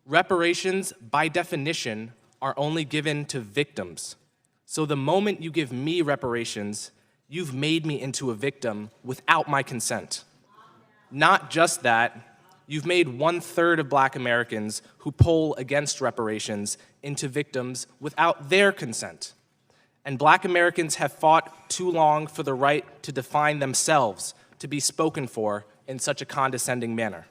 Reparations, by definition, are only given to victims. So the moment you give me reparations, you've made me into a victim without my consent. Not just that, you've made 1/3 of Black Americans who poll against reparations into victims without their consent. And Black Americans have fought too long for the right to define themselves, to be spoken for in such a condescending manner.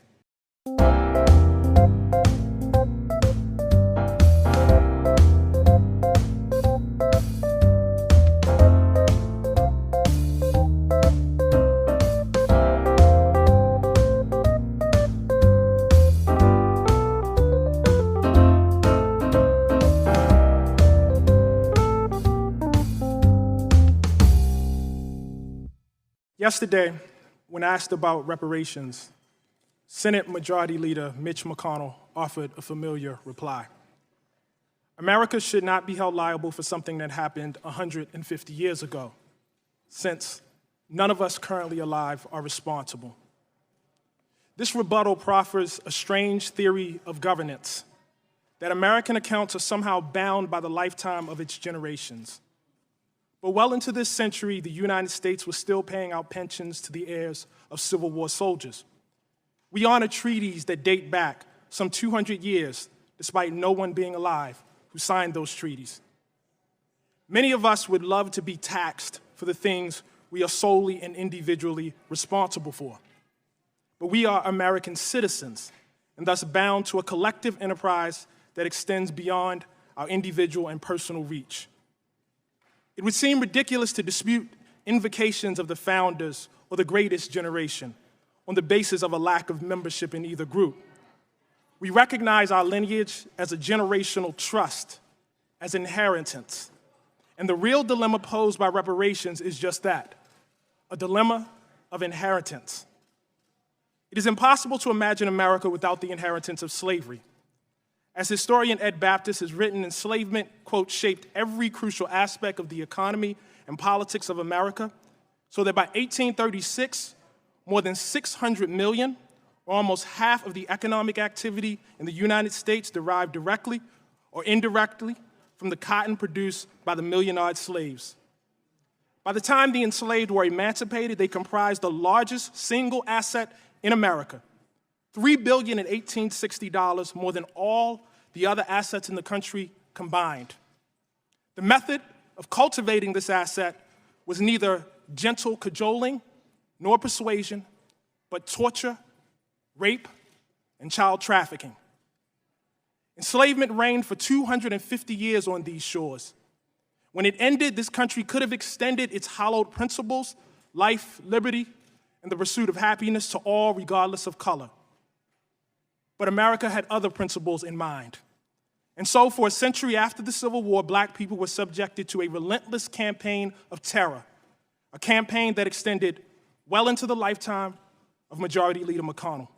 Yesterday, when asked about reparations, Senate Majority Leader Mitch McConnell offered a familiar reply. America should not be held liable for something that happened 150 years ago, since none of us currently alive are responsible. This rebuttal proffers a strange theory of governance, that American accounts are somehow bound by the lifetime of its generations. But well into this century, the United States was still paying out pensions to the heirs of Civil War soldiers. We honor treaties that date back some 200 years, despite no one being alive who signed those treaties. Many of us would love to be taxed for the things we are solely and individually responsible for. But we are American citizens, and thus bound to a collective enterprise that extends beyond our individual and personal reach. It would seem ridiculous to dispute invocations of the founders or the greatest generation on the basis of a lack of membership in either group. We recognize our lineage as a generational trust, as inheritance. And the real dilemma posed by reparations is just that, a dilemma of inheritance. It is impossible to imagine America without the inheritance of slavery. As historian Ed Baptist has written, enslavement, quote, shaped every crucial aspect of the economy and politics of America, so that by 1836, more than 600 million, or almost half of the economic activity in the United States derived directly or indirectly from the cotton produced by the million-odd slaves. By the time the enslaved were emancipated, they comprised the largest single asset in America, $3 billion in $1860, more than all the other assets in the country combined. The method of cultivating this asset was neither gentle cajoling nor persuasion, but torture, rape, and child trafficking. Enslavement reigned for 250 years on these shores. When it ended, this country could have extended its hallowed principles, life, liberty, and the pursuit of happiness to all regardless of color. But America had other principles in mind. And so for a century after the Civil War, Black people were subjected to a relentless campaign of terror, a campaign that extended well into the lifetime of Majority Leader McConnell.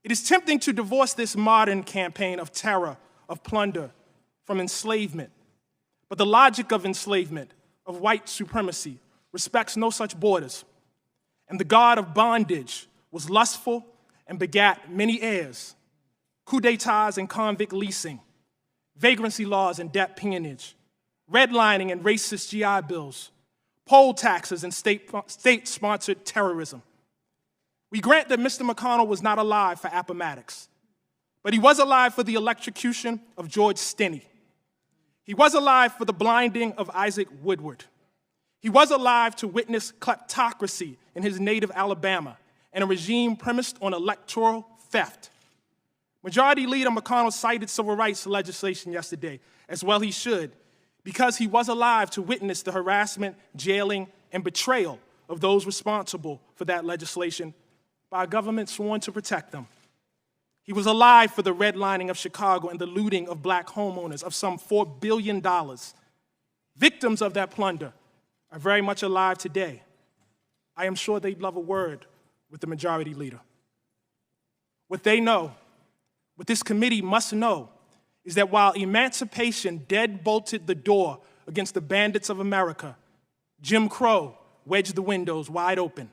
It is tempting to divorce this modern campaign of terror, of plunder, from enslavement. But the logic of enslavement, of white supremacy, respects no such borders. And the god of bondage was lustful and begat many heirs, coup d'etats and convict leasing, vagrancy laws and debt peonage, redlining and racist GI bills, poll taxes and state-sponsored terrorism. We grant that Mr. McConnell was not alive for Appomattox, but he was alive for the electrocution of George Stinney. He was alive for the blinding of Isaac Woodward. He was alive to witness kleptocracy in his native Alabama and a regime premised on electoral theft. Majority Leader McConnell cited civil rights legislation yesterday, as well he should, because he was alive to witness the harassment, jailing, and betrayal of those responsible for that legislation by a government sworn to protect them. He was alive for the redlining of Chicago and the looting of Black homeowners of some $4 billion. Victims of that plunder are very much alive today. I am sure they'd love a word with the Majority Leader. What they know, what this committee must know, is that while emancipation dead-bolted the door against the bandits of America, Jim Crow wedged the windows wide open.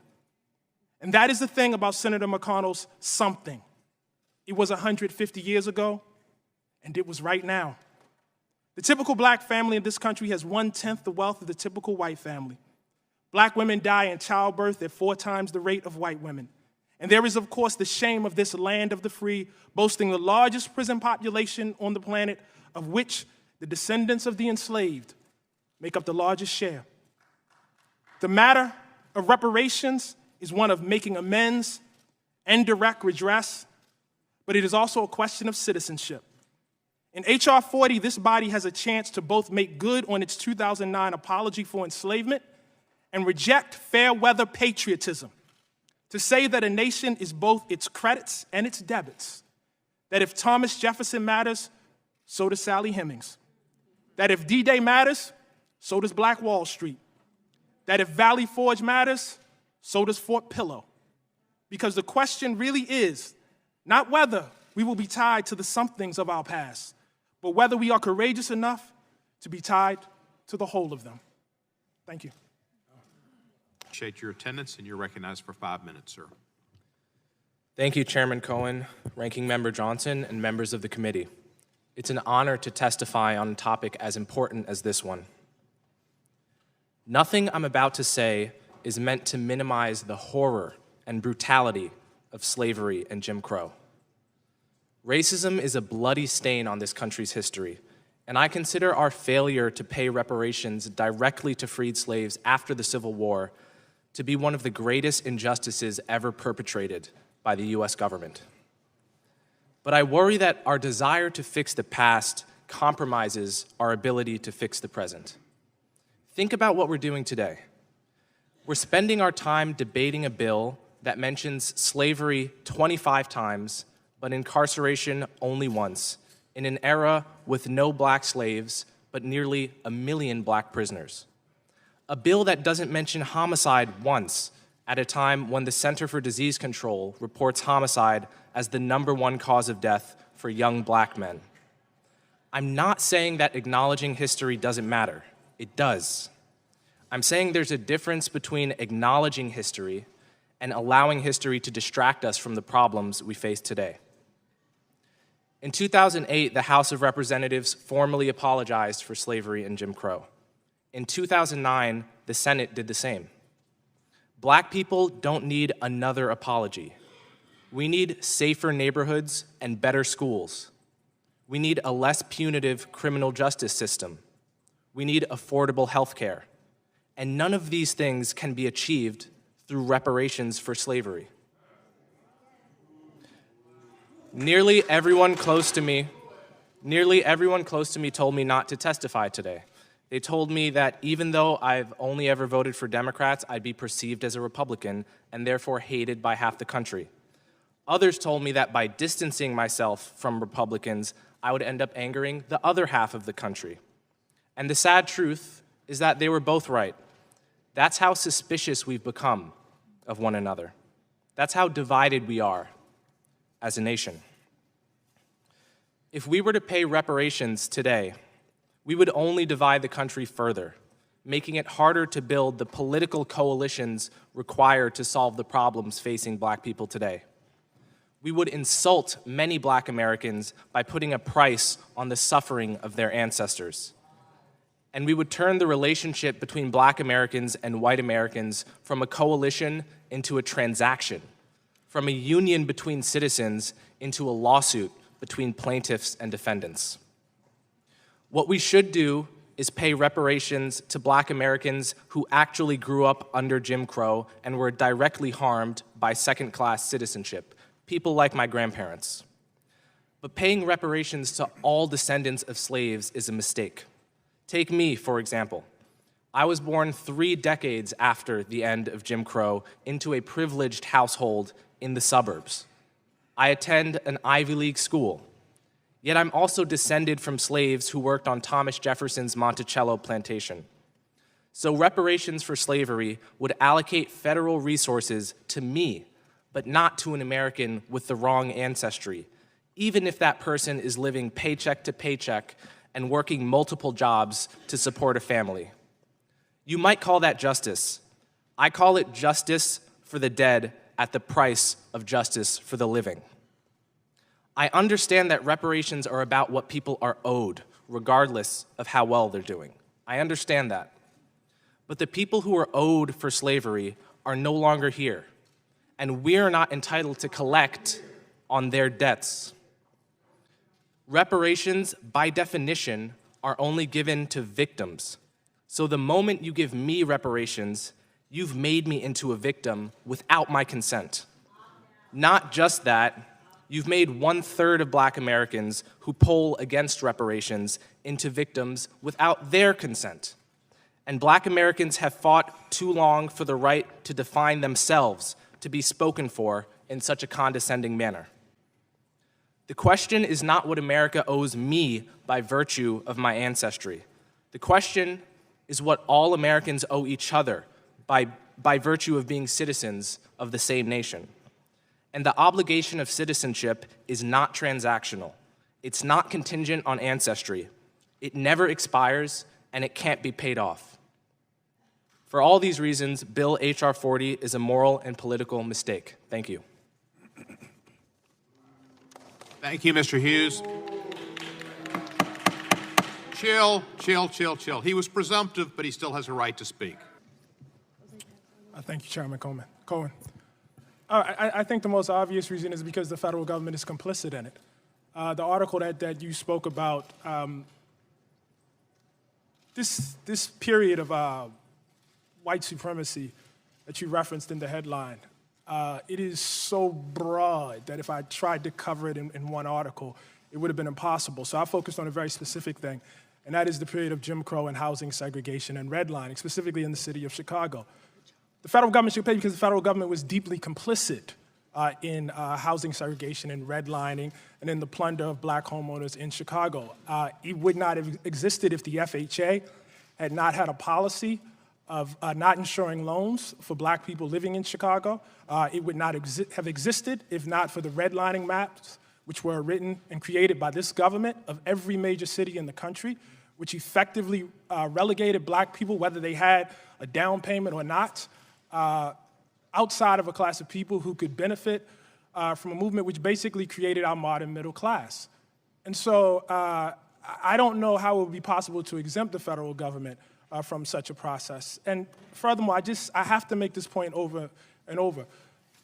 And that is the thing about Senator McConnell's something. It was 150 years ago, and it was right now. The typical black family in this country has 1/10 the wealth of the typical white family. Black women die in childbirth at 4 times the rate of white women. And there is, of course, the shame of this land of the free, boasting the largest prison population on the planet, of which the descendants of the enslaved make up the largest share. The matter of reparations is one of making amends and direct redress, but it is also a question of citizenship. In H.R. 40, this body has a chance to both make good on its 2009 apology for enslavement and reject fair-weather patriotism, to say that a nation is both its credits and its debits, that if Thomas Jefferson matters, so does Sally Hemings, that if D-Day matters, so does Black Wall Street, that if Valley Forge matters, so does Fort Pillow. Because the question really is not whether we will be tied to the somethings of our past, but whether we are courageous enough to be tied to the whole of them. Thank you. Appreciate your attendance, and you're recognized for 5 minutes, sir. Thank you, Chairman Cohen, Ranking Member Johnson, and members of the committee. It's an honor to testify on a topic as important as this one. Nothing I'm about to say is meant to minimize the horror and brutality of slavery and Jim Crow. Racism is a bloody stain on this country's history, and I consider our failure to pay reparations directly to freed slaves after the Civil War to be one of the greatest injustices ever perpetrated by the U.S. government. But I worry that our desire to fix the past compromises our ability to fix the present. Think about what we're doing today. We're spending our time debating a bill that mentions slavery 25 times, but incarceration only once, in an era with no black slaves, but nearly 1 million black prisoners. A bill that doesn't mention homicide once, at a time when the Center for Disease Control reports homicide as the #1 cause of death for young black men. I'm not saying that acknowledging history doesn't matter. It does. I'm saying there's a difference between acknowledging history and allowing history to distract us from the problems we face today. In 2008, the House of Representatives formally apologized for slavery and Jim Crow. In 2009, the Senate did the same. Black people don't need another apology. We need safer neighborhoods and better schools. We need a less punitive criminal justice system. We need affordable health care. And none of these things can be achieved through reparations for slavery. Nearly everyone close to me told me not to testify today. They told me that even though I've only ever voted for Democrats, I'd be perceived as a Republican and therefore hated by half the country. Others told me that by distancing myself from Republicans, I would end up angering the other half of the country. And the sad truth is that they were both right. That's how suspicious we've become of one another. That's how divided we are as a nation. If we were to pay reparations today, we would only divide the country further, making it harder to build the political coalitions required to solve the problems facing black people today. We would insult many black Americans by putting a price on the suffering of their ancestors. And we would turn the relationship between black Americans and white Americans from a coalition into a transaction, from a union between citizens into a lawsuit between plaintiffs and defendants. What we should do is pay reparations to black Americans who actually grew up under Jim Crow and were directly harmed by second-class citizenship, people like my grandparents. But paying reparations to all descendants of slaves is a mistake. Take me, for example. I was born 3 decades after the end of Jim Crow into a privileged household in the suburbs. I attend an Ivy League school. Yet I'm also descended from slaves who worked on Thomas Jefferson's Monticello plantation. So reparations for slavery would allocate federal resources to me, but not to an American with the wrong ancestry, even if that person is living paycheck to paycheck and working multiple jobs to support a family. You might call that justice. I call it justice for the dead at the price of justice for the living. I understand that reparations are about what people are owed, regardless of how well they're doing. I understand that. But the people who are owed for slavery are no longer here, and we're not entitled to collect on their debts. Reparations, by definition, are only given to victims. So the moment you give me reparations, you've made me into a victim without my consent. Not just that, you've made 1/3 of Black Americans who poll against reparations into victims without their consent. And Black Americans have fought too long for the right to define themselves, to be spoken for in such a condescending manner. The question is not what America owes me by virtue of my ancestry. The question is what all Americans owe each other by virtue of being citizens of the same nation. And the obligation of citizenship is not transactional. It's not contingent on ancestry. It never expires, and it can't be paid off. For all these reasons, Bill H.R. 40 is a moral and political mistake. Thank you. Thank you, Mr. Hughes. Chill. He was presumptive, but he still has a right to speak. Thank you, Chairman Cohen. I think the most obvious reason is because the federal government is complicit in it. The article that you spoke about, this period of white supremacy that you referenced in the headline, it is so broad that if I tried to cover it in one article, it would have been impossible. So I focused on a very specific thing, and that is the period of Jim Crow and housing segregation and redlining, specifically in the city of Chicago. The federal government should pay because the federal government was deeply complicit in housing segregation and redlining and in the plunder of Black homeowners in Chicago. It would not have existed if the FHA had not had a policy of not insuring loans for Black people living in Chicago. It would not have existed if not for the redlining maps, which were written and created by this government of every major city in the country, which effectively relegated Black people, whether they had a down payment or not, outside of a class of people who could benefit from a movement which basically created our modern middle class. And so I don't know how it would be possible to exempt the federal government from such a process. And furthermore, I have to make this point over and over.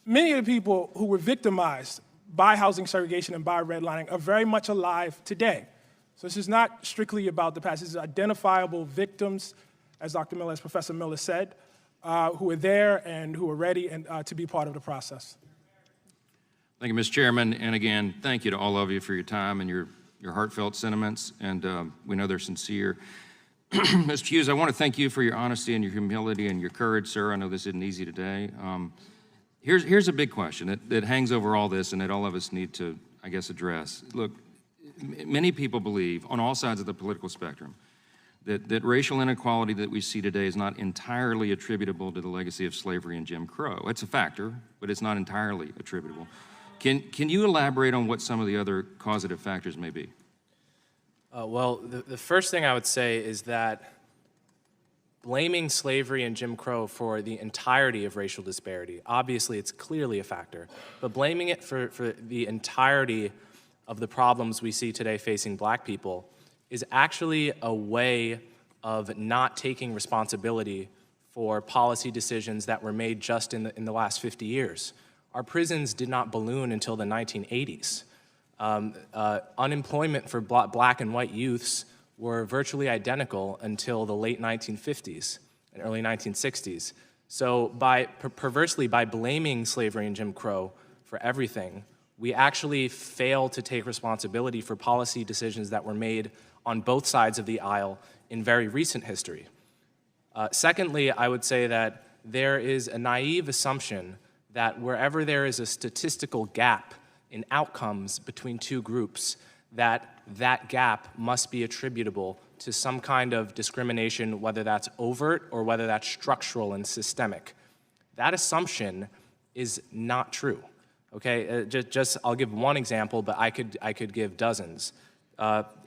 Many of the people who were victimized by housing segregation and by redlining are very much alive today. So this is not strictly about the past. This is identifiable victims, as Professor Miller said, who are there and who are ready to be part of the process. Thank you, Mr. Chairman. And again, thank you to all of you for your time and your heartfelt sentiments, and we know they're sincere. Mr. Hughes, I want to thank you for your honesty and your humility and your courage, sir. I know this isn't easy today. Here's a big question that hangs over all this and that all of us need to, I guess, address. Look, many people believe, on all sides of the political spectrum, that racial inequality that we see today is not entirely attributable to the legacy of slavery and Jim Crow. It's a factor, but it's not entirely attributable. Can you elaborate on what some of the other causative factors may be? Well, the first thing I would say is that blaming slavery and Jim Crow for the entirety of racial disparity, obviously it's clearly a factor, but blaming it for the entirety of the problems we see today facing Black people is actually a way of not taking responsibility for policy decisions that were made just in the last 50 years. Our prisons did not balloon until the 1980s. Unemployment for Black and white youths were virtually identical until the late 1950s and early 1960s. So perversely, by blaming slavery and Jim Crow for everything, we actually fail to take responsibility for policy decisions that were made on both sides of the aisle in very recent history. Secondly, I would say that there is a naive assumption that wherever there is a statistical gap in outcomes between two groups, that gap must be attributable to some kind of discrimination, whether that's overt or whether that's structural and systemic. That assumption is not true. Okay, I'll give one example, but I could give dozens.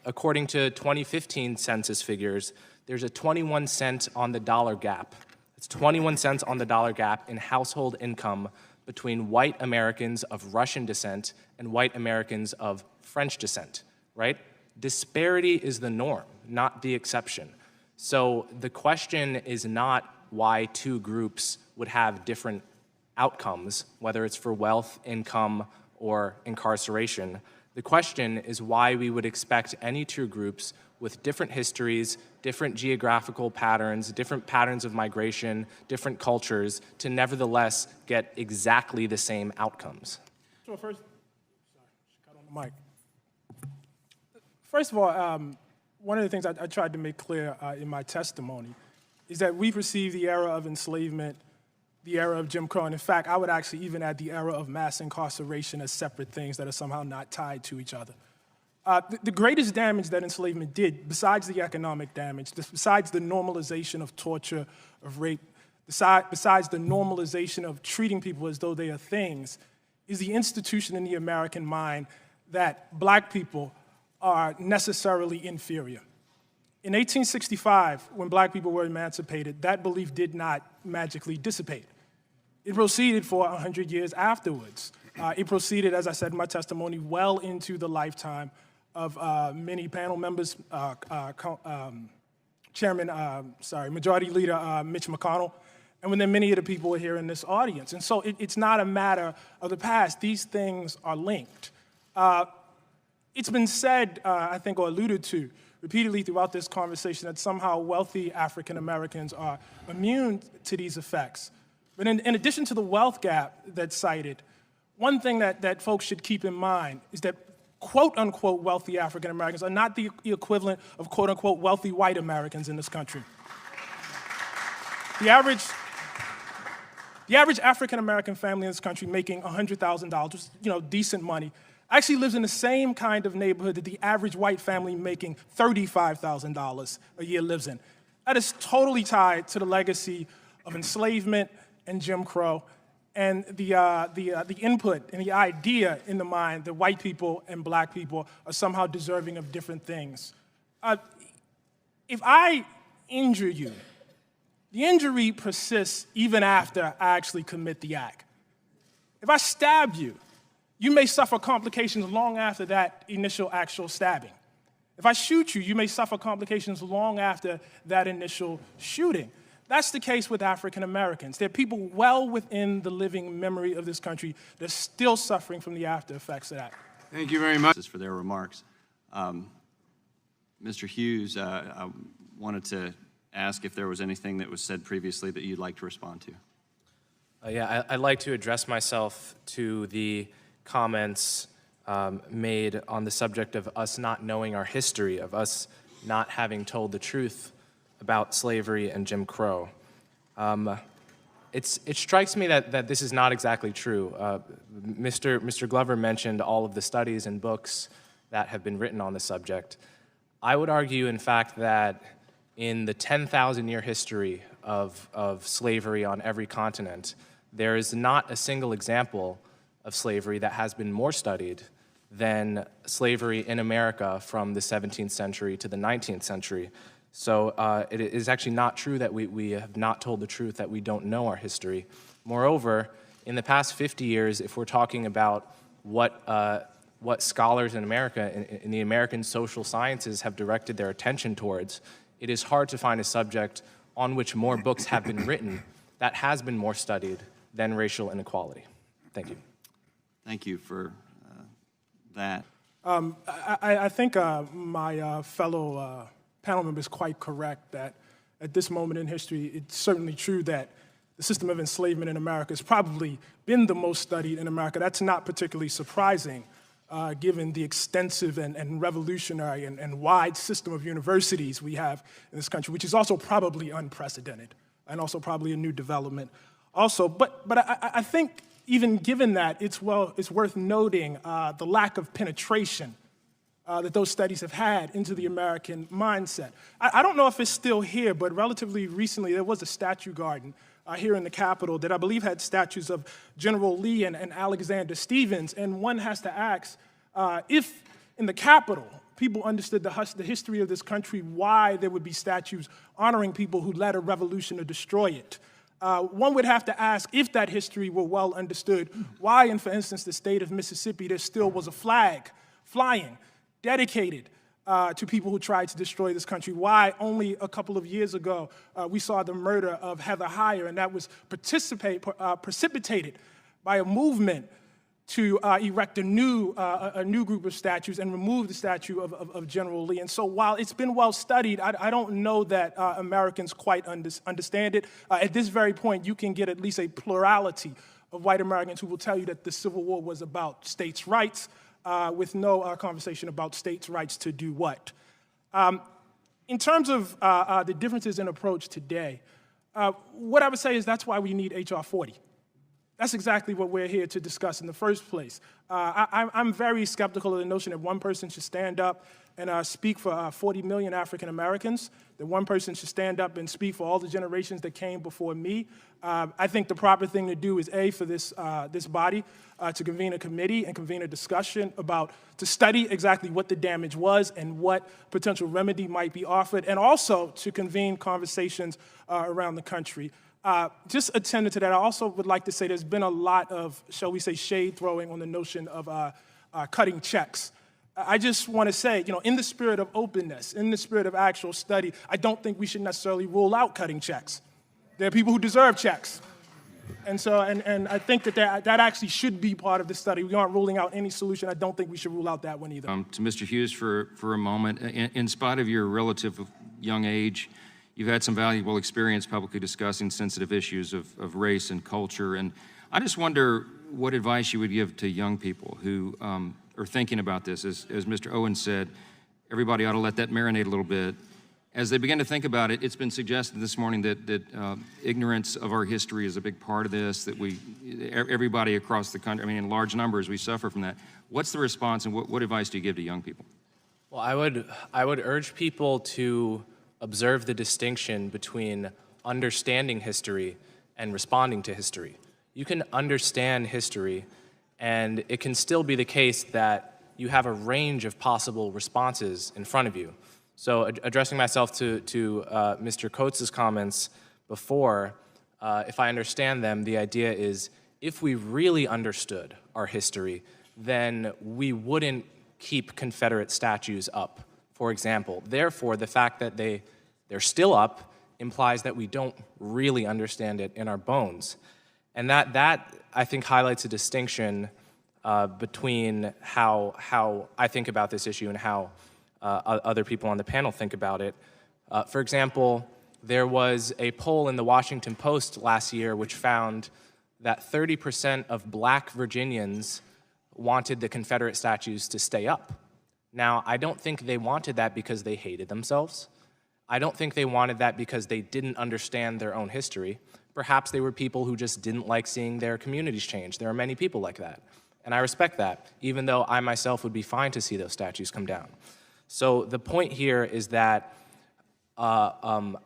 According to 2015 census figures, there's a 21 cent on the dollar gap. It's 21 cents on the dollar gap in household income between white Americans of Russian descent and white Americans of French descent, right? Disparity is the norm, not the exception. So the question is not why two groups would have different outcomes, whether it's for wealth, income, or incarceration. The question is why we would expect any two groups with different histories, different geographical patterns, different patterns of migration, different cultures, to nevertheless get exactly the same outcomes. So first, sorry, cut on the mic. First of all, one of the things I tried to make clear in my testimony is that we perceive the era of enslavement, the era of Jim Crow, and in fact, I would actually even add the era of mass incarceration as separate things that are somehow not tied to each other. The greatest damage that enslavement did, besides the economic damage, besides the normalization of torture, of rape, besides the normalization of treating people as though they are things, is the institution in the American mind that black people are necessarily inferior. In 1865, when black people were emancipated, that belief did not magically dissipate. It proceeded for 100 years afterwards. It proceeded, as I said in my testimony, well into the lifetime of many panel members, Majority Leader Mitch McConnell, and then many of the people who are here in this audience. And so it's not a matter of the past. These things are linked. It's been said, I think, or alluded to repeatedly throughout this conversation that somehow wealthy African Americans are immune to these effects. But in addition to the wealth gap that's cited, one thing that folks should keep in mind is that quote-unquote wealthy African Americans are not the equivalent of quote-unquote wealthy white Americans in this country. The average African American family in this country making $100,000, decent money, actually lives in the same kind of neighborhood that the average white family making $35,000 a year lives in. That is totally tied to the legacy of enslavement and Jim Crow, and the input and the idea in the mind that white people and black people are somehow deserving of different things. If I injure you, the injury persists even after I actually commit the act. If I stab you, you may suffer complications long after that initial actual stabbing. If I shoot you, you may suffer complications long after that initial shooting. That's the case with African Americans. There are people well within the living memory of this country that are still suffering from the after effects of that. Thank you very much for their remarks. Mr. Hughes, I wanted to ask if there was anything that was said previously that you'd like to respond to. I'd like to address myself to the comments made on the subject of us not knowing our history, of us not having told the truth about slavery and Jim Crow. It strikes me that this is not exactly true. Mr. Glover mentioned all of the studies and books that have been written on the subject. I would argue, in fact, that in the 10,000-year history of slavery on every continent, there is not a single example of slavery that has been more studied than slavery in America from the 17th century to the 19th century. So it is actually not true that we have not told the truth, that we don't know our history. Moreover, in the past 50 years, if we're talking about what scholars in America, in the American social sciences, have directed their attention towards, it is hard to find a subject on which more books have been written that has been more studied than racial inequality. Thank you. Thank you for that. I think my fellow panel member is quite correct that at this moment in history, it's certainly true that the system of enslavement in America has probably been the most studied in America. That's not particularly surprising, given the extensive and revolutionary and wide system of universities we have in this country, which is also probably unprecedented and also probably a new development. Also, but I think even given that, it's worth noting the lack of penetration that those studies have had into the American mindset. I don't know if it's still here, but relatively recently there was a statue garden here in the Capitol that I believe had statues of General Lee and Alexander Stephens, and one has to ask if in the Capitol people understood the history of this country, why there would be statues honoring people who led a revolution to destroy it. one would have to ask, if that history were well understood, why in, for instance, the state of Mississippi, there still was a flag flying dedicated to people who tried to destroy this country. Why only a couple of years ago we saw the murder of Heather Heyer, and that was precipitated by a movement to erect a new group of statues and remove the statue of General Lee. And so while it's been well studied, I don't know that Americans quite understand it. At this very point, you can get at least a plurality of white Americans who will tell you that the Civil War was about states' rights, with no conversation about states' rights to do what. In terms of the differences in approach today, what I would say is that's why we need H.R. 40. That's exactly what we're here to discuss in the first place. I'm very skeptical of the notion that one person should stand up and speak for 40 million African Americans, that one person should stand up and speak for all the generations that came before me. I think the proper thing to do is, A, for this body to convene a committee and convene a discussion to study exactly what the damage was and what potential remedy might be offered, and also to convene conversations around the country. Just attendant to that, I also would like to say there's been a lot of, shall we say, shade throwing on the notion of cutting checks. I just want to say, in the spirit of openness, in the spirit of actual study, I don't think we should necessarily rule out cutting checks. There are people who deserve checks. And so, and I think that actually should be part of the study. We aren't ruling out any solution. I don't think we should rule out that one either. To Mr. Hughes for a moment, in spite of your relative young age, you've had some valuable experience publicly discussing sensitive issues of race and culture, and I just wonder what advice you would give to young people who are thinking about this. As Mr. Owen said, everybody ought to let that marinate a little bit. As they begin to think about it, it's been suggested this morning that ignorance of our history is a big part of this, that everybody across the country, in large numbers, we suffer from that. What's the response, and what advice do you give to young people? Well, I would urge people to observe the distinction between understanding history and responding to history. You can understand history, and it can still be the case that you have a range of possible responses in front of you. So addressing myself to Mr. Coates' comments before, if I understand them, the idea is if we really understood our history, then we wouldn't keep Confederate statues up, for example. Therefore, the fact that they're still up implies that we don't really understand it in our bones. And that I think highlights a distinction between how I think about this issue and how other people on the panel think about it. For example, there was a poll in the Washington Post last year which found that 30% of black Virginians wanted the Confederate statues to stay up. Now, I don't think they wanted that because they hated themselves. I don't think they wanted that because they didn't understand their own history. Perhaps they were people who just didn't like seeing their communities change. There are many people like that, and I respect that, even though I myself would be fine to see those statues come down. So the point here is that our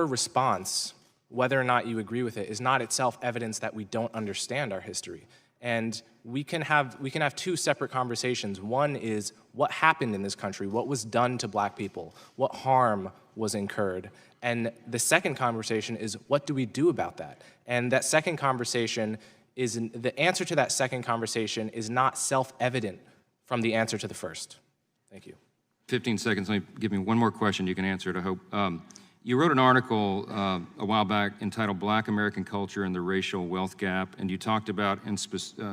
response, whether or not you agree with it, is not itself evidence that we don't understand our history. And we can have two separate conversations. One is what happened in this country, what was done to black people, what harm was incurred. And the second conversation is what do we do about that? And that second conversation the answer to that second conversation is not self-evident from the answer to the first. Thank you. 15 seconds, let me give me one more question you can answer it, I hope. You wrote an article a while back entitled Black American Culture and the Racial Wealth Gap, and you talked about,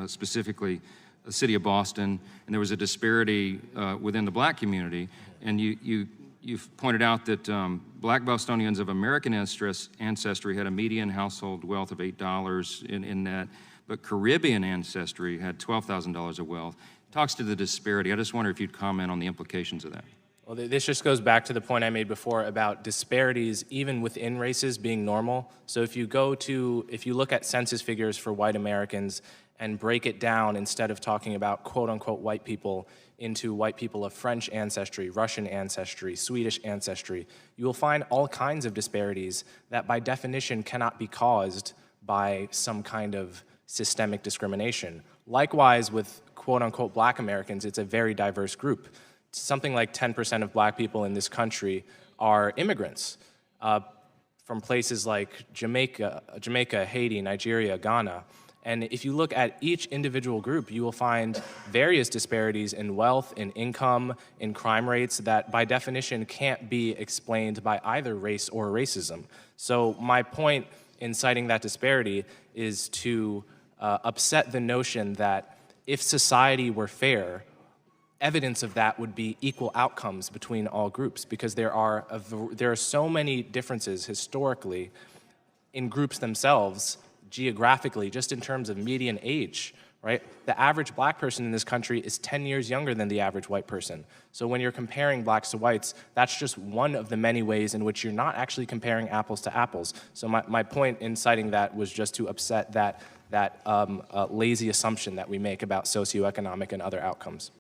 specifically, the city of Boston, and there was a disparity within the black community, and you've pointed out that black Bostonians of American ancestry had a median household wealth of $8 in net, but Caribbean ancestry had $12,000 of wealth. Talks to the disparity. I just wonder if you'd comment on the implications of that. Well, this just goes back to the point I made before about disparities even within races being normal. So if you look at census figures for white Americans and break it down instead of talking about quote unquote white people into white people of French ancestry, Russian ancestry, Swedish ancestry, you will find all kinds of disparities that by definition cannot be caused by some kind of systemic discrimination. Likewise with quote-unquote black Americans, it's a very diverse group. Something like 10% of black people in this country are immigrants. from places like Jamaica, Haiti, Nigeria, Ghana. And if you look at each individual group, you will find various disparities in wealth, in income, in crime rates that by definition can't be explained by either race or racism. So my point in citing that disparity is to upset the notion that if society were fair, evidence of that would be equal outcomes between all groups, because there are so many differences historically in groups themselves, geographically, just in terms of median age, right? The average black person in this country is 10 years younger than the average white person. So when you're comparing blacks to whites, that's just one of the many ways in which you're not actually comparing apples to apples. So my point in citing that was just to upset that lazy assumption that we make about socioeconomic and other outcomes.